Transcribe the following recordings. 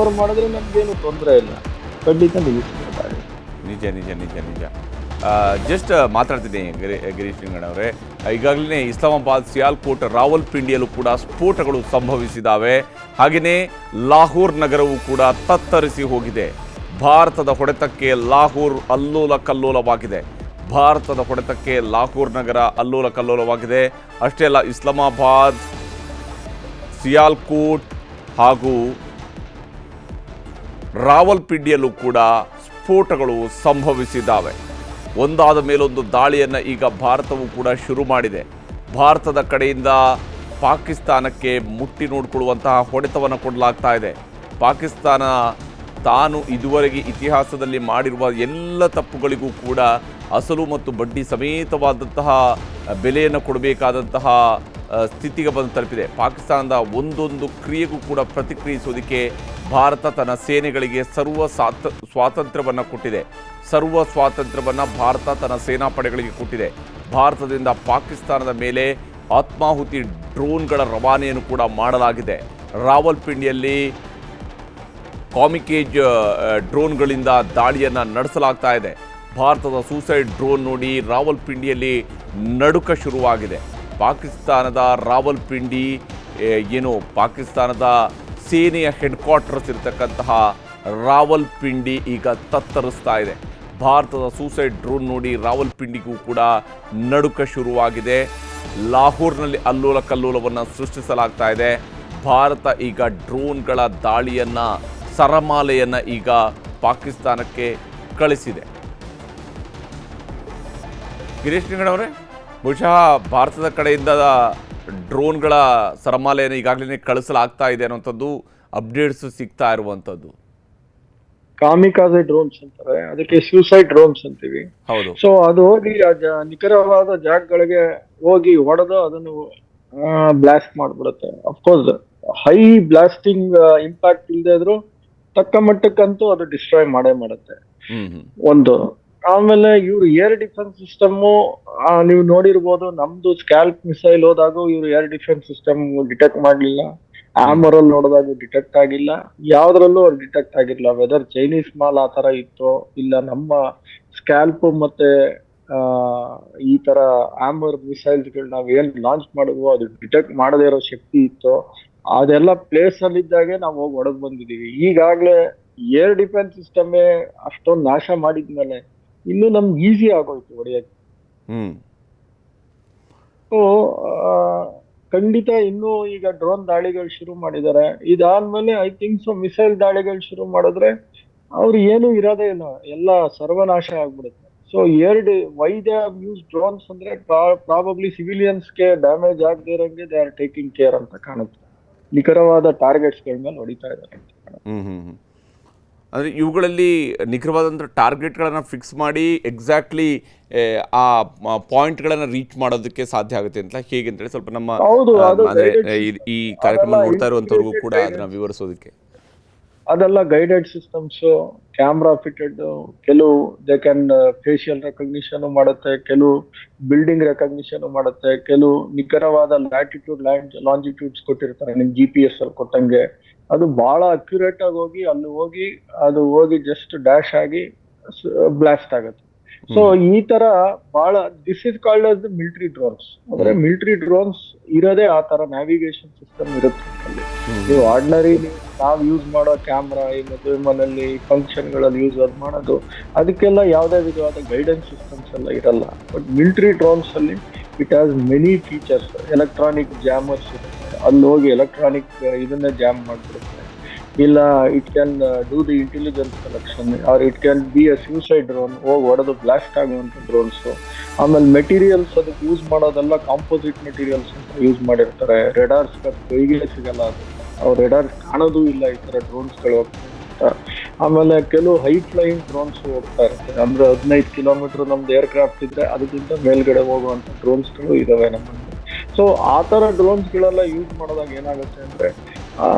ಅವ್ರು ಮಾಡಿದ್ರೆ ನಮಗೇನು ತೊಂದರೆ ಇಲ್ಲ, ಖಂಡಿತ ನಿಲ್ಲಿಸ್ತಾರೆ. ನಿಜ ನಿಜ ನಿಜ ನಿಜ. ಜಸ್ಟ್ ಮಾತಾಡ್ತಿದ್ದೀನಿ ಗಿರೀಶ್ ಲಿಂಗಣ್ಣವರೇ, ಈಗಾಗಲೇ ಇಸ್ಲಾಮಾಬಾದ್, ಸಿಯಾಲ್ಕೋಟ್, ರಾವಲ್ಪಿಂಡಿಯಲ್ಲೂ ಕೂಡ ಸ್ಫೋಟಗಳು ಸಂಭವಿಸಿದ್ದಾವೆ. ಹಾಗೆಯೇ ಲಾಹೋರ್ ನಗರವೂ ಕೂಡ ತತ್ತರಿಸಿ ಹೋಗಿದೆ. ಭಾರತದ ಹೊಡೆತಕ್ಕೆ ಲಾಹೋರ್ ಅಲ್ಲೋಲ ಕಲ್ಲೋಲವಾಗಿದೆ. ಭಾರತದ ಹೊಡೆತಕ್ಕೆ ಲಾಹೋರ್ ನಗರ ಅಲ್ಲೋಲ ಕಲ್ಲೋಲವಾಗಿದೆ. ಅಷ್ಟೇ ಅಲ್ಲ, ಇಸ್ಲಾಮಾಬಾದ್, ಸಿಯಾಲ್ಕೋಟ್ ಹಾಗೂ ರಾವಲ್ಪಿಂಡಿಯಲ್ಲೂ ಕೂಡ ಸ್ಫೋಟಗಳು ಸಂಭವಿಸಿದ್ದಾವೆ. ಒಂದಾದ ಮೇಲೊಂದು ದಾಳಿಯನ್ನು ಈಗ ಭಾರತವು ಕೂಡ ಶುರು ಮಾಡಿದೆ. ಭಾರತದ ಕಡೆಯಿಂದ ಪಾಕಿಸ್ತಾನಕ್ಕೆ ಮುಟ್ಟಿ ನೋಡಿಕೊಳ್ಳುವಂತಹ ಹೊಡೆತವನ್ನು ಕೊಡಲಾಗ್ತಾ ಇದೆ. ಪಾಕಿಸ್ತಾನ ತಾನು ಇದುವರೆಗೆ ಇತಿಹಾಸದಲ್ಲಿ ಮಾಡಿರುವ ಎಲ್ಲ ತಪ್ಪುಗಳಿಗೂ ಕೂಡ ಅಸಲು ಮತ್ತು ಬಡ್ಡಿ ಸಮೇತವಾದಂತಹ ಬೆಲೆಯನ್ನು ಕೊಡಬೇಕಾದಂತಹ ಸ್ಥಿತಿಗೆ ಬಂದು ತಲುಪಿದೆ. ಪಾಕಿಸ್ತಾನದ ಒಂದೊಂದು ಕ್ರಿಯೆಗೂ ಕೂಡ ಪ್ರತಿಕ್ರಿಯಿಸೋದಕ್ಕೆ ಭಾರತ ತನ್ನ ಸೇನೆಗಳಿಗೆ ಸ್ವಾತಂತ್ರ್ಯವನ್ನು ಕೊಟ್ಟಿದೆ. ಸರ್ವ ಸ್ವಾತಂತ್ರ್ಯವನ್ನು ಭಾರತ ತನ್ನ ಸೇನಾಪಡೆಗಳಿಗೆ ಕೊಟ್ಟಿದೆ. ಭಾರತದಿಂದ ಪಾಕಿಸ್ತಾನದ ಮೇಲೆ ಆತ್ಮಾಹುತಿ ಡ್ರೋನ್ಗಳ ರವಾನೆಯನ್ನು ಕೂಡ ಮಾಡಲಾಗಿದೆ. ರಾವಲ್ಪಿಂಡಿಯಲ್ಲಿ ಕಾಮಿಕೇಜ್ ಡ್ರೋನ್ಗಳಿಂದ ದಾಳಿಯನ್ನು ನಡೆಸಲಾಗ್ತಾ ಇದೆ. ಭಾರತದ ಸೂಸೈಡ್ ಡ್ರೋನ್ ನೋಡಿ ರಾವಲ್ಪಿಂಡಿಯಲ್ಲಿ ನಡುಕ ಶುರುವಾಗಿದೆ. ಪಾಕಿಸ್ತಾನದ ರಾವಲ್ಪಿಂಡಿ ಏನು ಪಾಕಿಸ್ತಾನದ ಸೇನೆಯ ಹೆಡ್ ಕ್ವಾರ್ಟರ್ಸ್ ಇರತಕ್ಕಂತಹ ರಾವಲ್ಪಿಂಡಿ ಈಗ ತತ್ತರಿಸ್ತಾ ಇದೆ. ಭಾರತದ ಸೂಸೈಡ್ ಡ್ರೋನ್ ನೋಡಿ ರಾವಲ್ಪಿಂಡಿಗೂ ಕೂಡ ನಡುಕ ಶುರುವಾಗಿದೆ. ಲಾಹೋರ್ನಲ್ಲಿ ಅಲ್ಲೋಲ ಕಲ್ಲೋಲವನ್ನು ಸೃಷ್ಟಿಸಲಾಗ್ತಾ ಇದೆ. ಭಾರತ ಈಗ ಡ್ರೋನ್ಗಳ ದಾಳಿಯನ್ನು, ಸರಮಾಲೆಯನ್ನು ಈಗ ಪಾಕಿಸ್ತಾನಕ್ಕೆ ಕಳಿಸಿದೆ. ಗಿರೀಶ್ ಲಿಂಗಣ್ಣವರೇ, ಬಹುಶಃ ಭಾರತದ ಕಡೆಯಿಂದ ಡ್ರೋನ್ಗಳ ಸರಮಾಲೆಯನ್ನು ಈಗಾಗಲೇ ಕಳಿಸಲಾಗ್ತಾ ಇದೆ ಅನ್ನುವಂಥದ್ದು ಅಪ್ಡೇಟ್ಸ್ ಸಿಗ್ತಾ ಇರುವಂಥದ್ದು. ಕಾಮಿಕಾಜೆ ಡ್ರೋನ್ಸ್ ಅಂತಾರೆ, ಅದಕ್ಕೆ ಸೂಸೈಡ್ ಡ್ರೋನ್ಸ್ ಅಂತೀವಿ. ಹೌದು. ಸೊ ಅದು ಹೋಗಿ ನಿಖರವಾದ ಜಾಗಗಳಿಗೆ ಹೋಗಿ ಹೊಡೆದು ಅದನ್ನು ಬ್ಲಾಸ್ಟ್ ಮಾಡ್ಬಿಡುತ್ತೆ. ಅಫ್ಕೋರ್ಸ್ ಹೈ ಬ್ಲಾಸ್ಟಿಂಗ್ ಇಂಪ್ಯಾಕ್ಟ್ ಇಲ್ಲದೆ ಇದ್ರು ತಕ್ಕ ಮಟ್ಟಕ್ಕಂತೂ ಅದು ಡಿಸ್ಟ್ರಾಯ್ ಮಾಡುತ್ತೆ. ಒಂದು ಆಮೇಲೆ ಇವ್ರು ಏರ್ ಡಿಫೆನ್ಸ್ ಸಿಸ್ಟಮ್ ನೀವು ನೋಡಿರ್ಬೋದು, ನಮ್ದು ಸ್ಕ್ಯಾಲ್ಪ್ ಮಿಸೈಲ್ ಹೋದಾಗ ಇವ್ರು ಏರ್ ಡಿಫೆನ್ಸ್ ಸಿಸ್ಟಮ್ ಡಿಟೆಕ್ಟ್ ಮಾಡ್ಲಿಲ್ಲ. ಆಮರ್ ಅಲ್ಲಿ ನೋಡಿದಾಗ ಡಿಟೆಕ್ಟ್ ಆಗಿಲ್ಲ, ಯಾವ್ದ್ರಲ್ಲೂ ಅವ್ರು ಡಿಟೆಕ್ಟ್ ಆಗಿಲ್ಲ. ವೆದರ್ ಚೈನೀಸ್ ಮಾಲ್ ಆ ತರ ಇತ್ತು ಇಲ್ಲ ನಮ್ಮ ಸ್ಕ್ಯಾಲ್ಪ್ ಮತ್ತೆ ಈ ತರ ಆಮರ್ ಮಿಸೈಲ್ಸ್ ಗಳು ನಾವ್ ಏನ್ ಲಾಂಚ್ ಮಾಡಿದ್ವೋ ಅದು ಡಿಟೆಕ್ಟ್ ಮಾಡದೇ ಇರೋ ಶಕ್ತಿ ಇತ್ತು. ಅದೆಲ್ಲ ಪ್ಲೇಸ್ ಅಲ್ಲಿ ಇದ್ದಾಗೆ ನಾವು ಹೋಗಿ ಹೊಡೆದ್ ಬಂದಿದೀವಿ. ಈಗಾಗ್ಲೇ ಏರ್ ಡಿಫೆನ್ಸ್ ಸಿಸ್ಟಮೇ ಅಷ್ಟೊಂದು ನಾಶ ಮಾಡಿದ್ಮೇಲೆ ಇನ್ನು ನಮ್ಗೆ ಈಸಿ ಆಗೋಯ್ತು ಹೊಡೆಯಕ್ಕೆ. ಸೊ ಖಂಡಿತ ಇನ್ನೂ ಈಗ ಡ್ರೋನ್ ದಾಳಿಗಳು ಶುರು ಮಾಡಿದ್ದಾರೆ. ಇದಾದ್ಮೇಲೆ ಐ ಥಿಂಕ್ ಸೊ ಮಿಸೈಲ್ ದಾಳಿಗಳು ಶುರು ಮಾಡಿದ್ರೆ ಅವ್ರು ಏನು ಇರೋದೇ ಇಲ್ಲ, ಎಲ್ಲ ಸರ್ವನಾಶ ಆಗ್ಬಿಡುತ್ತೆ. So why they are use drones ಅಂದ್ರೆ ಪ್ರಾಬಬ್ಲಿ ಸಿವಿಲಿಯನ್ಸ್ಗೆ ಡ್ಯಾಮೇಜ್ ಆಗದೆ ಇರಂಗೆ ದೇ ಆರ್ ಟೇಕಿಂಗ್ ಕೇರ್ ಅಂತ ಕಾಣುತ್ತೆ. ನಿಖರವಾದ ಟಾರ್ಗೆಟ್ಸ್ ಗಳ ಮೇಲೆ ಹೊಡಿತಾ ಇದ್ದಾರೆ ಅಂತ ಕಾಣುತ್ತೆ. ಅಂದರೆ ಇವುಗಳಲ್ಲಿ ನಿಖರವಾದಂಥ ಟಾರ್ಗೆಟ್ಗಳನ್ನು ಫಿಕ್ಸ್ ಮಾಡಿ ಎಕ್ಸಾಕ್ಟ್ಲಿ ಆ ಪಾಯಿಂಟ್ಗಳನ್ನು ರೀಚ್ ಮಾಡೋದಕ್ಕೆ ಸಾಧ್ಯ ಆಗುತ್ತೆ ಅಂತ ಹೇಗೆ ಅಂತೇಳಿ ಸ್ವಲ್ಪ ನಮ್ಮ ಅಂದರೆ ಈ ಕಾರ್ಯಕ್ರಮ ನೋಡ್ತಾ ಇರುವಂಥವ್ರಿಗೂ ಕೂಡ ಅದನ್ನು ವಿವರಿಸೋದಕ್ಕೆ. ಅದೆಲ್ಲ ಗೈಡೆಡ್ ಸಿಸ್ಟಮ್ಸ್, ಕ್ಯಾಮ್ರಾ ಫಿಟೆಡ್, ಕೆಲವು ದೇ ಕ್ಯಾನ್ ಫೇಶಿಯಲ್ ರೆಕಗ್ನಿಷನ್ ಮಾಡುತ್ತೆ, ಕೆಲವು ಬಿಲ್ಡಿಂಗ್ ರೆಕಗ್ನಿಷನ್ ಮಾಡುತ್ತೆ, ಕೆಲವು ನಿಖರವಾದ ಲ್ಯಾಟಿಟ್ಯೂಡ್ ಲಾಂಜಿಟ್ಯೂಡ್ಸ್ ಕೊಟ್ಟಿರ್ತಾರೆ ನಿಮ್ GPS ಅಲ್ಲಿ ಕೊಟ್ಟಂಗೆ. ಅದು ಬಹಳ ಅಕ್ಯುರೇಟ್ ಆಗಿ ಹೋಗಿ ಅಲ್ಲಿ ಹೋಗಿ ಜಸ್ಟ್ ಡ್ಯಾಶ್ ಆಗಿ ಬ್ಲಾಸ್ಟ್ ಆಗುತ್ತೆ. ಸೊ ಈ ತರ ಬಹಳ this is called as the military drones. ಅಂದ್ರೆ ಮಿಲಿಟರಿ ಡ್ರೋನ್ಸ್ ಇರೋದೇ ಆ ತರ ನ್ಯಾವಿಗೇಷನ್ ಸಿಸ್ಟಮ್ ಇರುತ್ತೆ ಅಲ್ಲಿ. ನೀವು ಆರ್ಡಿನರಿ ನಾವ್ ಯೂಸ್ ಮಾಡೋ ಕ್ಯಾಮ್ರಾ ಈ ಮದುವೆ ಮನೆಯಲ್ಲಿ ಫಂಕ್ಷನ್ ಗಳಲ್ಲಿ ಯೂಸ್ ಮಾಡೋದು ಅದಕ್ಕೆಲ್ಲ ಯಾವುದೇ ವಿಧವಾದ ಗೈಡೆನ್ಸ್ ಸಿಸ್ಟಮ್ಸ್ ಎಲ್ಲ ಇರಲ್ಲ. ಬಟ್ ಮಿಲಿಟರಿ ಡ್ರೋನ್ಸ್ ಅಲ್ಲಿ it has many features. Electronic jammers ಇರುತ್ತೆ, ಅಲ್ಲಿ ಹೋಗಿ ಎಲೆಕ್ಟ್ರಾನಿಕ್ ಇದನ್ನೇ ಜಾಮ್ ಮಾಡ್ಬಿಡುತ್ತೆ. ಇಲ್ಲ it can do the intelligence collection or it can be a suicide drone, ಹೋಗಿ ಹೊಡೆದು ಬ್ಲಾಸ್ಟ್ ಆಗುವಂತ ಡ್ರೋನ್ಸ್. ಆಮೇಲೆ ಮೆಟೀರಿಯಲ್ಸ್ ಅದಕ್ಕೆ ಯೂಸ್ ಮಾಡೋದೆಲ್ಲ ಕಾಂಪೋಸಿಟ್ ಮೆಟೀರಿಯಲ್ಸ್ ಅಂತ ಯೂಸ್ ಮಾಡಿರ್ತಾರೆ. ರೆಡಾರ್ಸ್ ಕೈಗೆ ಸಿಗಲ್ಲ, ಅವ್ರು ರೆಡಾರ್ಸ್ ಕಾಣೋದು ಇಲ್ಲ ಈ ತರ ಡ್ರೋನ್ಸ್ ಗಳು ಹೋಗ್ತಾ. ಆಮೇಲೆ ಕೆಲವು ಹೈ ಫ್ಲೈಯಿಂಗ್ ಡ್ರೋನ್ಸ್ ಹೋಗ್ತಾ ಇರುತ್ತೆ, ಅಂದ್ರೆ 15 ಕಿಲೋಮೀಟರ್ ನಮ್ದು ಏರ್ಕ್ರಾಫ್ಟ್ ಇದ್ರೆ ಅದಕ್ಕಿಂತ ಮೇಲ್ಗಡೆ ಹೋಗುವಂತ ಡ್ರೋನ್ಸ್ ಗಳು ಇದಾವೆ ನಮ್ಮಲ್ಲಿ. ಸೊ ಆ ತರ ಡ್ರೋನ್ಸ್ ಗಳೆಲ್ಲ ಯೂಸ್ ಮಾಡೋದಾಗ ಏನಾಗುತ್ತೆ ಅಂದ್ರೆ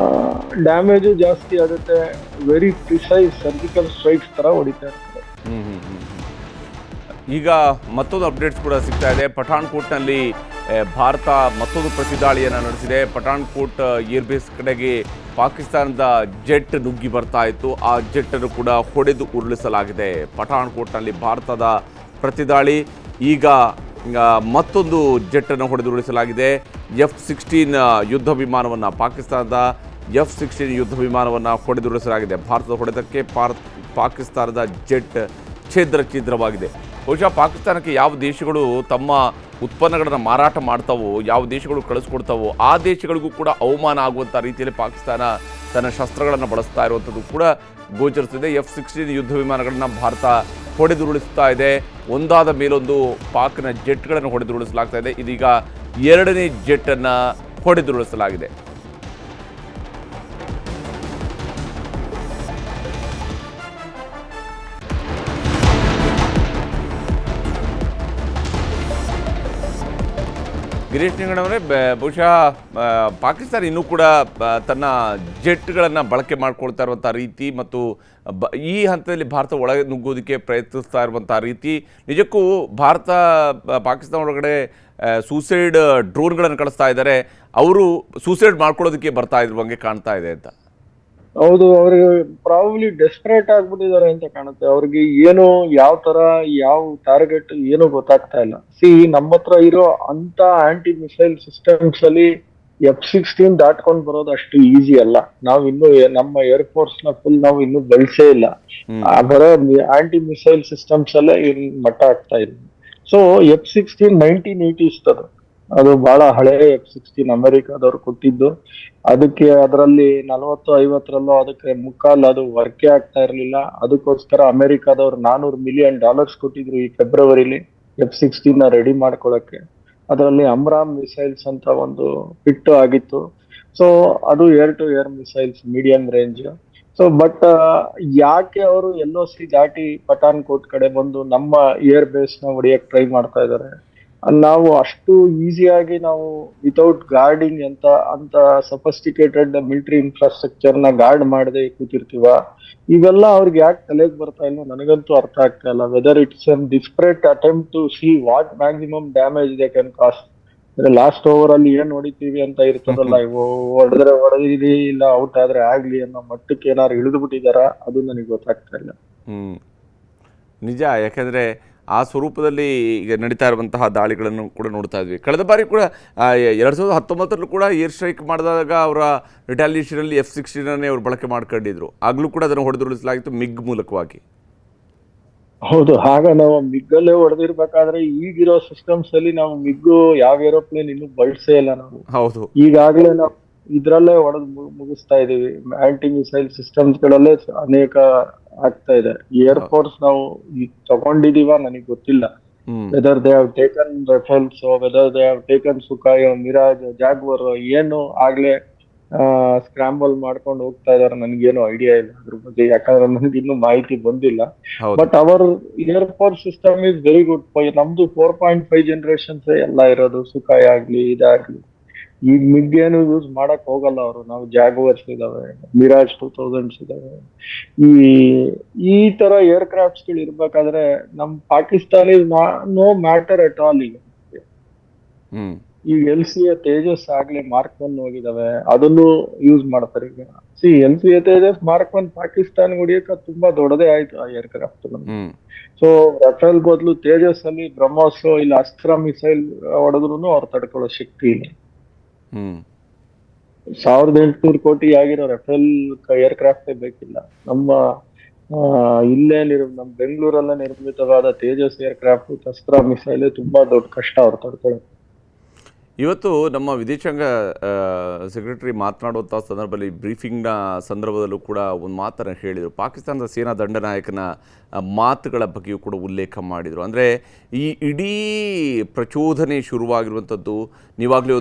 ಡ್ಯಾಮೇಜು ಜಾಸ್ತಿ ಆಗುತ್ತೆ. ವೆರಿ ಪ್ರಿಸೈಸ್ ಸರ್ಜಿಕಲ್ ಸ್ಟ್ರೈಕ್ಸ್ ತರ ಹೊಡಿತಾ ಇರ್ತಾರೆ. ಈಗ ಮತ್ತೊಂದು ಅಪ್ಡೇಟ್ಸ್ ಕೂಡ ಸಿಗ್ತಾ ಇದೆ. ಪಠಾಣ್ಕೋಟ್ನಲ್ಲಿ ಭಾರತ ಮತ್ತೊಂದು ಪ್ರತಿದಾಳಿಯನ್ನು ನಡೆಸಿದೆ. ಪಠಾಣ್ಕೋಟ್ ಏರ್ಬೇಸ್ ಕಡೆಗೆ ಪಾಕಿಸ್ತಾನದ ಜೆಟ್ ನುಗ್ಗಿ ಬರ್ತಾ ಇತ್ತು. ಆ ಜೆಟ್ಟನ್ನು ಕೂಡ ಹೊಡೆದು ಉರುಳಿಸಲಾಗಿದೆ. ಪಠಾಣ್ಕೋಟ್ನಲ್ಲಿ ಭಾರತದ ಪ್ರತಿದಾಳಿ. ಈಗ ಮತ್ತೊಂದು ಜೆಟ್ಟನ್ನು ಹೊಡೆದು ಉರುಳಿಸಲಾಗಿದೆ. F-16 ಯುದ್ಧ ವಿಮಾನವನ್ನು, ಪಾಕಿಸ್ತಾನದ F-16 ಯುದ್ಧ ವಿಮಾನವನ್ನು ಹೊಡೆದು ಉರುಳಿಸಲಾಗಿದೆ. ಭಾರತದ ಹೊಡೆತಕ್ಕೆ ಪಾಕಿಸ್ತಾನದ ಜೆಟ್ ಛಿದ್ರವಾಗಿದೆ. ಬಹುಶಃ ಪಾಕಿಸ್ತಾನಕ್ಕೆ ಯಾವ ದೇಶಗಳು ತಮ್ಮ ಉತ್ಪನ್ನಗಳನ್ನು ಮಾರಾಟ ಮಾಡ್ತಾವೋ, ಯಾವ ದೇಶಗಳು ಕಳಿಸ್ಕೊಡ್ತಾವೋ ಆ ದೇಶಗಳಿಗೂ ಕೂಡ ಅವಮಾನ ಆಗುವಂಥ ರೀತಿಯಲ್ಲಿ ಪಾಕಿಸ್ತಾನ ತನ್ನ ಶಸ್ತ್ರಗಳನ್ನು ಬಳಸ್ತಾ ಇರುವಂಥದ್ದು ಕೂಡ ಗೋಚರಿಸಿದೆ. F-16 ಯುದ್ಧ ವಿಮಾನಗಳನ್ನು ಭಾರತ ಹೊಡೆದುರುಳಿಸ್ತಾ ಇದೆ. ಒಂದಾದ ಮೇಲೊಂದು ಪಾಕ್ನ ಜೆಟ್ಗಳನ್ನು ಹೊಡೆದುರುಳಿಸಲಾಗ್ತಾ ಇದೆ. ಇದೀಗ ಎರಡನೇ ಜೆಟ್ಟನ್ನು ಹೊಡೆದುರುಳಿಸಲಾಗಿದೆ. ಗಿರೀಶ್ ನಿಂಗಣ್ಣವರೇ, ಬಹುಶಃ ಪಾಕಿಸ್ತಾನ ಇನ್ನೂ ಕೂಡ ತನ್ನ ಜೆಟ್ಗಳನ್ನು ಬಳಕೆ ಮಾಡ್ಕೊಳ್ತಾ ಇರುವಂಥ ರೀತಿ ಮತ್ತು ಈ ಹಂತದಲ್ಲಿ ಭಾರತ ಒಳಗೆ ನುಗ್ಗೋದಕ್ಕೆ ಪ್ರಯತ್ನಿಸ್ತಾ ಇರುವಂಥ ರೀತಿ, ನಿಜಕ್ಕೂ ಭಾರತ ಪಾಕಿಸ್ತಾನ ಒಳಗಡೆ ಸೂಸೈಡ್ ಡ್ರೋನ್ಗಳನ್ನು ಕಳಿಸ್ತಾ ಇದ್ದಾರೆ. ಅವರು ಸೂಸೈಡ್ ಮಾಡ್ಕೊಳ್ಳೋದಕ್ಕೆ ಬರ್ತಾ ಇದ್ರು ಹಂಗೆ ಕಾಣ್ತಾ ಇದೆ ಅಂತ. ಹೌದು, ಅವ್ರಿಗೆ ಪ್ರಾಬಬ್ಲಿ ಡೆಸ್ಪರೇಟ್ ಆಗ್ಬಿಟ್ಟಿದ್ದಾರೆ ಅಂತ ಕಾಣುತ್ತೆ. ಅವ್ರಿಗೆ ಏನು ಯಾವ ತರ ಯಾವ ಟಾರ್ಗೆಟ್ ಏನು ಗೊತ್ತಾಗ್ತಾ ಇಲ್ಲ. ನಮ್ಮ ಹತ್ರ ಇರೋ ಅಂತ ಆಂಟಿ ಮಿಸೈಲ್ ಸಿಸ್ಟಮ್ಸ್ ಅಲ್ಲಿ F-16 ದಾಟ್ಕೊಂಡ್ ಬರೋದು ಅಷ್ಟು ಈಸಿ ಅಲ್ಲ. ನಾವ್ ಇನ್ನು ನಮ್ಮ ಏರ್ ಫೋರ್ಸ್ ನ ಫುಲ್ ನಾವು ಇನ್ನು ಬಳಸೇ ಇಲ್ಲ. ಬರೋ ಆಂಟಿ ಮಿಸೈಲ್ ಸಿಸ್ಟಮ್ಸ್ ಅಲ್ಲೇ ಮಟ್ಟ ಆಗ್ತಾ ಇದೆ. ಸೊ F-16 1980s ಅದು ಬಹಳ ಹಳೆ F-16 ಅಮೆರಿಕಾದವ್ರು ಕೊಟ್ಟಿದ್ದು. ಅದರಲ್ಲಿ 40-50ರಲ್ಲೂ ಅದಕ್ಕೆ ಮುಕ್ಕಾಲು ಅದು ವರ್ಕೇ ಆಗ್ತಾ ಇರ್ಲಿಲ್ಲ. ಅದಕ್ಕೋಸ್ಕರ ಅಮೆರಿಕಾದವ್ರು $400 ಮಿಲಿಯನ್ ಕೊಟ್ಟಿದ್ರು ಈ ಫೆಬ್ರವರಿಲಿ F-16 ನ ರೆಡಿ ಮಾಡ್ಕೊಳಕ್ಕೆ. ಅದರಲ್ಲಿ ಅಮ್ರಾಮ್ ಮಿಸೈಲ್ಸ್ ಅಂತ ಒಂದು ಫಿಟ್ ಆಗಿತ್ತು. ಸೊ ಅದು air to air missiles medium range. So but ಯಾಕೆ ಅವರು LOC ದಾಟಿ ಪಠಾನ್ಕೋಟ್ ಕಡೆ ಬಂದು ನಮ್ಮ ಏರ್ ಬೇಸ್ ನ ಹೊಡಿಯಕ್ ಟ್ರೈ ಮಾಡ್ತಾ ಇದ್ದಾರೆ? ನಾವು ಅಷ್ಟು ಈಸಿಯಾಗಿ ನಾವು ವಿತೌಟ್ ಗಾರ್ಡಿಂಗ್ ಅಂತ ಸಫಿಸ್ಟಿಕೇಟೆಡ್ ಮಿಲಿಟರಿ ಇನ್ಫ್ರಾಸ್ಟ್ರಕ್ಚರ್ ನ ಗಾರ್ಡ್ ಮಾಡದೆ ಕೂತಿರ್ತೀವ? ಇವೆಲ್ಲ ಅವ್ರಿಗೆ ಯಾಕೆ ತಲೆಗೆ ಬರ್ತಾ ಇಲ್ಲ ನನಗಂತೂ ಅರ್ಥ ಆಗ್ತಾ ಇಲ್ಲ. Whether it's an desperate attempt to see what maximum damage they can cause. ಅಂದ್ರೆ ಲಾಸ್ಟ್ ಓವರ್ ಅಲ್ಲಿ ಏನ್ ಹೊಡಿತೀವಿ ಅಂತ ಇರ್ತದಲ್ಲ, ಹೊಡೆದ್ರೆ ಹೊಡೆದಿರಿ, ಇಲ್ಲ ಔಟ್ ಆದ್ರೆ ಆಗ್ಲಿ ಅನ್ನೋ ಮಟ್ಟಕ್ಕೆ ಏನಾದ್ರು ಇಳಿದು ಬಿಟ್ಟಿದಾರ, ಅದು ನನಗೆ ಗೊತ್ತಾಗ್ತಾ ಇಲ್ಲ. ನಿಜ, ಯಾಕಂದ್ರೆ ಆ ಸ್ವರೂಪದಲ್ಲಿ ಈಗ ನಡೀತಾ ಇರುವಂತಹ ದಾಳಿಗಳನ್ನು ಕೂಡ ನೋಡ್ತಾ ಇದ್ವಿ. ಕಳೆದ ಬಾರಿ ಕೂಡ 2019 ಕೂಡ ಏರ್ ಸ್ಟ್ರೈಕ್ ಮಾಡಿದಾಗ ಅವರ ರಿಟಾಲಿಯೇಷನಲ್ಲಿ F-16 ಅವರು ಬಳಕೆ ಮಾಡ್ಕೊಂಡಿದ್ರು. ಆಗ್ಲೂ ಕೂಡ ಅದನ್ನು ಹೊಡೆದುರುಳಿಸಲಾಗಿತ್ತು ಮಿಗ್ ಮೂಲಕವಾಗಿ. ಹೌದು, ಆಗ ನಾವು ಮಿಗ್ಗಲ್ಲೇ ಹೊಡೆದಿರ್ಬೇಕಾದ್ರೆ ಈಗಿರೋ ಸಿಸ್ಟಮ್ಸ್ ಅಲ್ಲಿ ನಾವು ಮಿಗ್ಗು ಯಾವ ಏರೋಪ್ಲೇನ್ ಇನ್ನೂ ಬಳಸೇ ಇಲ್ಲ ನಾವು. ಹೌದು, ಈಗಾಗ್ಲೇ ನಾವು ಇದ್ರಲ್ಲೇ ಹೊಡೆದು ಮುಗಿಸ್ತಾ ಇದೀವಿ. ಆಂಟಿ ಮಿಸೈಲ್ ಸಿಸ್ಟಮ್ಸ್ ಗಳಲ್ಲೇ ಅನೇಕ ಆಗ್ತಾ ಇದೆ. ಏರ್ ಫೋರ್ಸ್ ನಾವು ತಗೊಂಡಿದೀವ ನನಗೆ ಗೊತ್ತಿಲ್ಲ. Whether they have taken Rafales, whether they have taken Sukhoi, Mirage, Jaguar ಏನು ಆಗ್ಲೇ ಸ್ಕ್ರಾಂಬಲ್ ಮಾಡ್ಕೊಂಡು ಹೋಗ್ತಾ ಇದಾರೆ, ನನ್ಗೇನು ಐಡಿಯಾ ಇಲ್ಲ ಅದ್ರ ಬಗ್ಗೆ, ಯಾಕಂದ್ರೆ ನನ್ಗೆ ಇನ್ನೂ ಮಾಹಿತಿ ಬಂದಿಲ್ಲ. But hour air force system is very good. ನಮ್ದು 4.5 ಜನರೇಷನ್ಸ್ ಎಲ್ಲ ಇರೋದು, ಸುಖಾಯ್ ಆಗ್ಲಿ ಇದಾಗ್ಲಿ. ಈಗ ಮಿಗ್ ಏನು ಯೂಸ್ ಮಾಡಕ್ ಹೋಗಲ್ಲ ಅವರು. ನಾವು ಜಾಗ್ವರ್ಸ್ ಇದಾವೆ, ಮಿರಾಜ್ 2000s ಇದಾವೆ. ಈ ತರ ಏರ್ ಕ್ರಾಫ್ಟ್ಸ್ ಗಳು ಇರ್ಬೇಕಾದ್ರೆ ನಮ್ Pakistan is no matter at all. ಈಗ LCA ತೇಜಸ್ ಆಗ್ಲಿ Mark 1 ಹೋಗಿದಾವೆ, ಅದನ್ನು ಯೂಸ್ ಮಾಡ್ತಾರೆ ಈಗ. LCA ತೇಜಸ್ Mark 1 ಪಾಕಿಸ್ತಾನ ಹೊಡಿಯಕ ತುಂಬಾ ದೊಡ್ಡದೇ ಆಯ್ತು ಆ ಏರ್ ಕ್ರಾಫ್ಟ್. ಸೊ ರಫೇಲ್ ಬದಲು ತೇಜಸ್ ಅಲ್ಲಿ ಬ್ರಹ್ಮೋಸ್ ಇಲ್ಲ ಅಸ್ತ್ರ ಮಿಸೈಲ್ ಹೊಡೆದ್ರು ಅವ್ರು ತಡ್ಕೊಳ್ಳೋ ಶಕ್ತಿ ಇಲ್ಲ. 1800 ಕೋಟಿ ಆಗಿರೋ ರಫೇಲ್ ಏರ್ ಕ್ರಾಫ್ಟ್ ಬೇಕಿಲ್ಲ. ನಮ್ಮ ನಮ್ಮ ಬೆಂಗಳೂರಲ್ಲೇ ನಿರ್ಮಿತವಾದ ತೇಜಸ್ ಏರ್ ಕ್ರಾಫ್ಟ್ ಅಸ್ತ್ರ ಮಿಸೈಲ್ ತುಂಬಾ ದೊಡ್ಡ ಕಷ್ಟ ಅವ್ರು ತಡ್ಕೊಳ್ಳೋದು. ಇವತ್ತು ನಮ್ಮ ವಿದೇಶಾಂಗ ಸೆಕ್ರೆಟರಿ ಮಾತನಾಡುವಂಥ ಸಂದರ್ಭದಲ್ಲಿ, ಬ್ರೀಫಿಂಗ್ನ ಸಂದರ್ಭದಲ್ಲೂ ಕೂಡ ಒಂದು ಮಾತನ್ನು ಹೇಳಿದರು. ಪಾಕಿಸ್ತಾನದ ಸೇನಾ ದಂಡನಾಯಕನ ಮಾತುಗಳ ಬಗ್ಗೆಯೂ ಕೂಡ ಉಲ್ಲೇಖ ಮಾಡಿದರು. ಅಂದರೆ ಈ ಇಡೀ ಪ್ರಚೋದನೆ ಶುರುವಾಗಿರುವಂಥದ್ದು ನೀವಾಗಲೇ